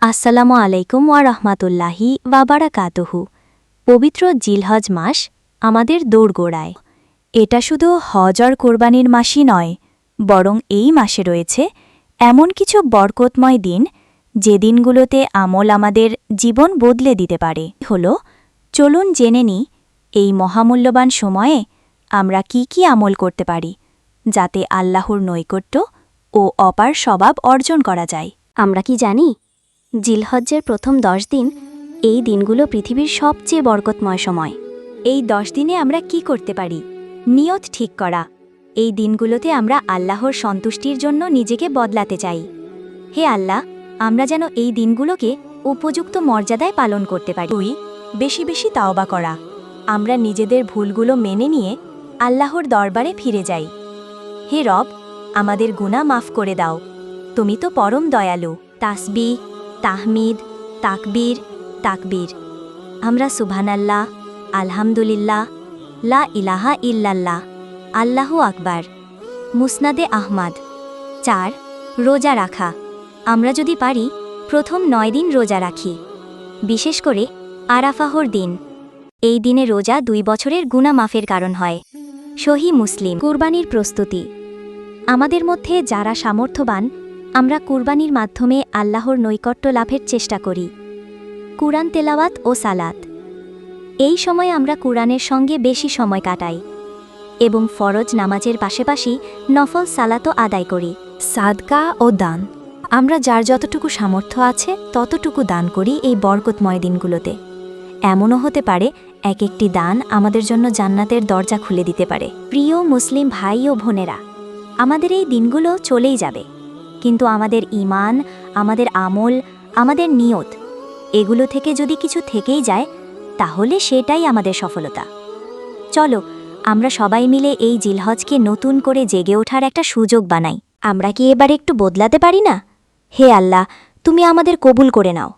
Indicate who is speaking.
Speaker 1: আসসালামু আলাইকুম ওয়া রাহমাতুল্লাহি ওয়া বারাকাতুহু। পবিত্র জিলহজ মাস আমাদের দোরগোড়ায়। এটা শুধু হজ আর কোরবানির মাসই নয়, বরং এই মাসে রয়েছে এমন কিছু বরকতময় দিন যে দিনগুলোতে আমল আমাদের জীবন বদলে দিতে পারে। চলুন জেনে নিই এই মহামূল্যবান সময়ে আমরা কি কি আমল করতে পারি যাতে আল্লাহর নৈকট্য ও অপার স্বভাব অর্জন করা যায়। আমরা কি জানি জিলহজ্জের প্রথম 10 দিন, এই দিনগুলো পৃথিবীর সবচেয়ে বরকতময় সময়। এই 10 দিনে আমরা কি করতে পারি? নিয়ত ঠিক করা। এই দিনগুলোতে আমরা আল্লাহর সন্তুষ্টির জন্য নিজেকে বদলাতে চাই। হে আল্লাহ, আমরা যেন এই দিনগুলোকে উপযুক্ত মর্যাদায় পালন করতে পারি। বেশি বেশি তাওবা করা। আমরা নিজেদের ভুলগুলো মেনে নিয়ে আল্লাহর দরবারে ফিরে যাই। হে রব, আমাদের গুনাহ মাফ করে দাও, তুমি তো পরম দয়ালু। তাসবিহ, তাহমিদ, তাকবীর, তাকবীর। আমরা সুবহানাল্লাহ, আলহামদুলিল্লাহ, লা ইলাহা ইল্লাল্লাহ, আল্লাহু আকবার। মুসনাদে আহমদ। 4. রোজা রাখা। আমরা যদি পারি প্রথম 9 দিন রোজা রাখি, বিশেষ করে আরাফাহর দিন। এই দিনে রোজা 2 বছরের গুনাহ মাফের কারণ হয়। সহিহ মুসলিম। কুরবানির প্রস্তুতি। আমাদের মধ্যে যারা সামর্থ্যবান, আমরা কুরবানির মাধ্যমে আল্লাহর নৈকট্য লাভের চেষ্টা করি। কুরআন তেলাওয়াত ও সালাত। এই সময় আমরা কুরআনের সঙ্গে বেশি সময় কাটাই এবং ফরজ নামাজের পাশাপাশি নফল সালাতও আদায় করি। সাদকা ও দান। আমরা যার যতটুকু সামর্থ্য আছে ততটুকু দান করি এই বরকতময় দিনগুলোতে। এমনও হতে পারে এক একটি দান আমাদের জন্য জান্নাতের দরজা খুলে দিতে পারে। প্রিয় মুসলিম ভাই ও বোনেরা, আমাদের এই দিনগুলো চলেই যাবে, কিন্তু আমাদের ঈমান, আমাদের আমল, আমাদের নিয়ত, এগুলো থেকে যদি কিছু থেকেই যায় তাহলে সেটাই আমাদের সফলতা। চলো আমরা সবাই মিলে এই জিলহজকে নতুন করে জেগে ওঠার একটা সুযোগ বানাই। আমরা কি এবার একটু বদলাতে পারি না? হে আল্লাহ, তুমি আমাদের কবুল করে নাও।